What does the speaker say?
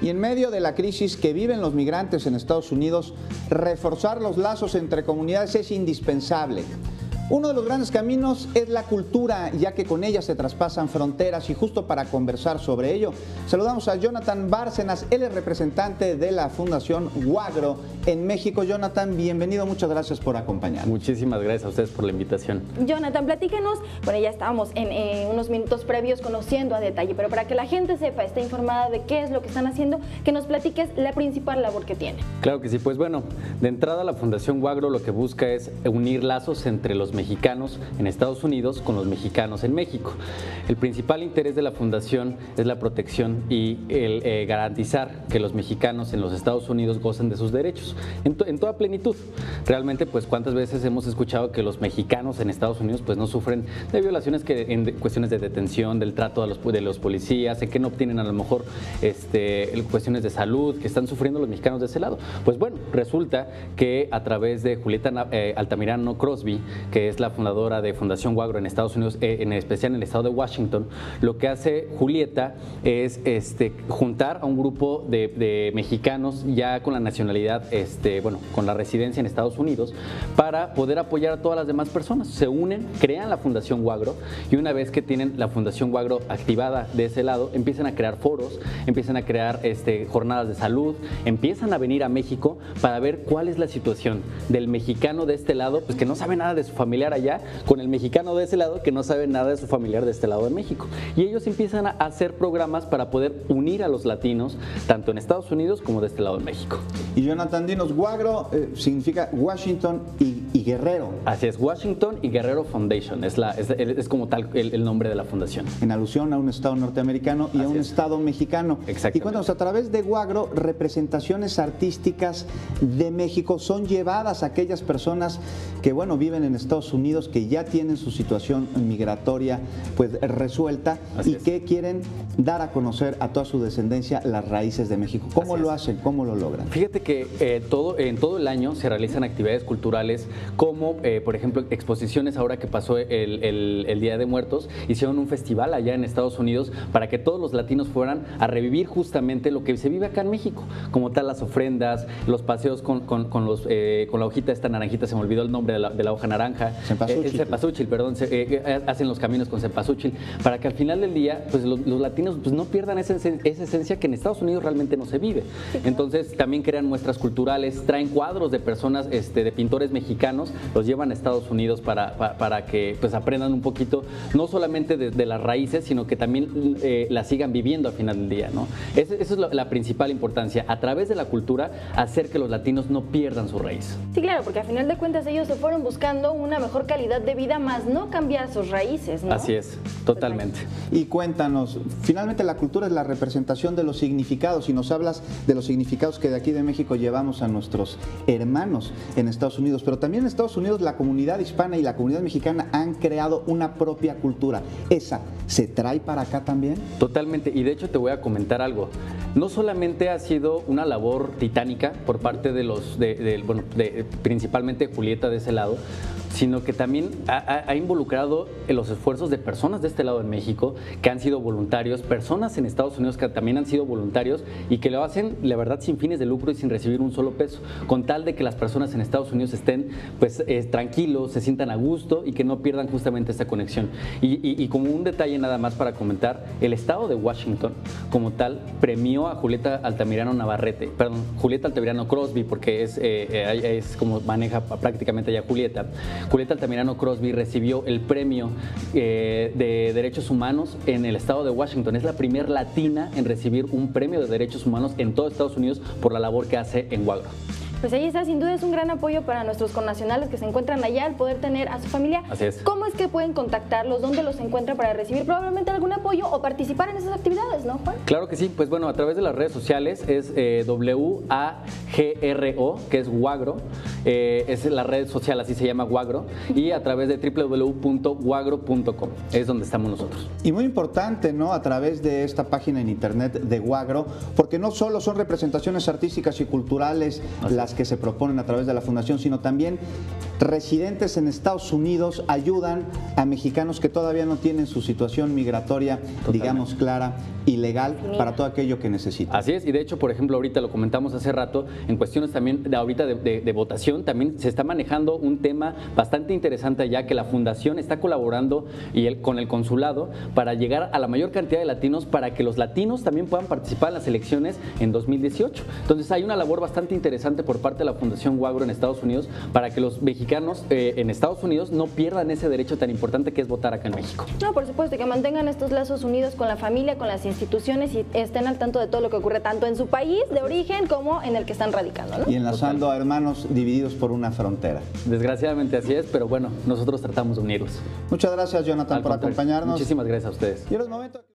Y en medio de la crisis que viven los migrantes en Estados Unidos, reforzar los lazos entre comunidades es indispensable. Uno de los grandes caminos es la cultura, ya que con ella se traspasan fronteras, y justo para conversar sobre ello, saludamos a Jonathan Bárcenas. Él es representante de la Fundación WAGRO en México. Jonathan, bienvenido, muchas gracias por acompañarnos. Muchísimas gracias a ustedes por la invitación. Jonathan, platícanos, bueno, ya estábamos en unos minutos previos conociendo a detalle, pero para que la gente sepa, esté informada de qué es lo que están haciendo, que nos platiques la principal labor que tiene. Claro que sí, pues bueno, de entrada la Fundación WAGRO lo que busca es unir lazos entre los mexicanos en Estados Unidos con los mexicanos en México. El principal interés de la fundación es la protección y el garantizar que los mexicanos en los Estados Unidos gocen de sus derechos en toda plenitud. Realmente, pues cuántas veces hemos escuchado que los mexicanos en Estados Unidos pues no sufren de violaciones en cuestiones de detención, del trato de los policías, en que no obtienen a lo mejor cuestiones de salud que están sufriendo los mexicanos de ese lado. Pues bueno, resulta que a través de Julieta Altamirano Crosby, que es la fundadora de Fundación WAGRO en Estados Unidos, en especial en el estado de Washington, lo que hace Julieta es juntar a un grupo de mexicanos ya con la nacionalidad, con la residencia en Estados Unidos, para poder apoyar a todas las demás personas. Se unen, crean la Fundación WAGRO, y una vez que tienen la Fundación WAGRO activada de ese lado, empiezan a crear foros, empiezan a crear jornadas de salud, empiezan a venir a México para ver cuál es la situación del mexicano de este lado, pues que no sabe nada de su familiar allá, con el mexicano de ese lado que no sabe nada de su familiar de este lado de México. Y ellos empiezan a hacer programas para poder unir a los latinos, tanto en Estados Unidos como de este lado de México. Y Jonathan, dinos, WAGRO significa Washington y Guerrero. Así es, Washington y Guerrero Foundation, es como tal el nombre de la fundación. En alusión a un estado norteamericano y a un estado mexicano. Exactamente. Y cuéntanos, a través de WAGRO, representaciones artísticas de México son llevadas a aquellas personas que, bueno, viven en Estados Unidos, que ya tienen su situación migratoria pues resuelta y que quieren dar a conocer a toda su descendencia las raíces de México. ¿Cómo lo hacen? ¿Cómo lo logran? Fíjate que en todo el año se realizan actividades culturales como, por ejemplo, exposiciones. Ahora que pasó el Día de Muertos, hicieron un festival allá en Estados Unidos para que todos los latinos fueran a revivir justamente lo que se vive acá en México, como tal las ofrendas, los paseos con la hojita esta naranjita, se me olvidó el nombre de la hoja naranja. El cempasúchil, perdón, hacen los caminos con cempasúchil, para que al final del día pues los latinos pues no pierdan esa esencia que en Estados Unidos realmente no se vive. Entonces también crean muestras culturales, traen cuadros de personas, de pintores mexicanos, los llevan a Estados Unidos para que pues aprendan un poquito, no solamente de las raíces, sino que también las sigan viviendo al final del día, ¿no? Esa es la principal importancia, a través de la cultura, hacer que los latinos no pierdan su raíz. Sí, claro, porque al final de cuentas ellos se fueron buscando una mejor calidad de vida, más no cambiar sus raíces, ¿no? Así es, totalmente. Y cuéntanos, finalmente la cultura es la representación de los significados, y nos hablas de los significados que de aquí de México llevamos a nuestros hermanos en Estados Unidos, pero también en Estados Unidos la comunidad hispana y la comunidad mexicana han creado una propia cultura. ¿Esa se trae para acá también? Totalmente, y de hecho te voy a comentar algo. No solamente ha sido una labor titánica por parte principalmente Julieta de ese lado, sino que también ha involucrado en los esfuerzos de personas de este lado en México que han sido voluntarios, personas en Estados Unidos que también han sido voluntarios y que lo hacen, la verdad, sin fines de lucro y sin recibir un solo peso, con tal de que las personas en Estados Unidos estén pues tranquilos, se sientan a gusto y que no pierdan justamente esta conexión. Y como un detalle nada más para comentar, el estado de Washington como tal premió a Julieta Altamirano Crosby, porque es como maneja prácticamente ya Julieta. Julieta Altamirano Crosby recibió el premio de Derechos Humanos en el estado de Washington. Es la primera latina en recibir un premio de Derechos Humanos en todo Estados Unidos por la labor que hace en WAGRO. Pues ahí está, sin duda es un gran apoyo para nuestros connacionales que se encuentran allá, al poder tener a su familia. Así es. ¿Cómo es que pueden contactarlos? ¿Dónde los encuentran para recibir probablemente algún apoyo o participar en esas actividades, no, Juan? Claro que sí, pues bueno, a través de las redes sociales es WAGRO, que es WAGRO, es la red social, así se llama WAGRO, y a través de www.wagro.com, es donde estamos nosotros. Y muy importante, ¿no?, a través de esta página en internet de WAGRO, porque no solo son representaciones artísticas y culturales las las que se proponen a través de la fundación, sino también residentes en Estados Unidos ayudan a mexicanos que todavía no tienen su situación migratoria, Totalmente, digamos, clara y legal para todo aquello que necesitan. Así es, y de hecho, por ejemplo, ahorita lo comentamos hace rato, en cuestiones también de votación, también se está manejando un tema bastante interesante ya que la fundación está colaborando con el consulado para llegar a la mayor cantidad de latinos, para que los latinos también puedan participar en las elecciones en 2018. Entonces hay una labor bastante interesante por parte de la Fundación Wagro en Estados Unidos para que los mexicanos en Estados Unidos no pierdan ese derecho tan importante que es votar acá en México. No, por supuesto, que mantengan estos lazos unidos con la familia, con las instituciones y estén al tanto de todo lo que ocurre tanto en su país de origen como en el que están radicando, ¿no? Y enlazando a hermanos divididos por una frontera. Desgraciadamente así es, pero bueno, nosotros tratamos de unirlos. Muchas gracias, Jonathan, por acompañarnos. Muchísimas gracias a ustedes. Y ahora es momento...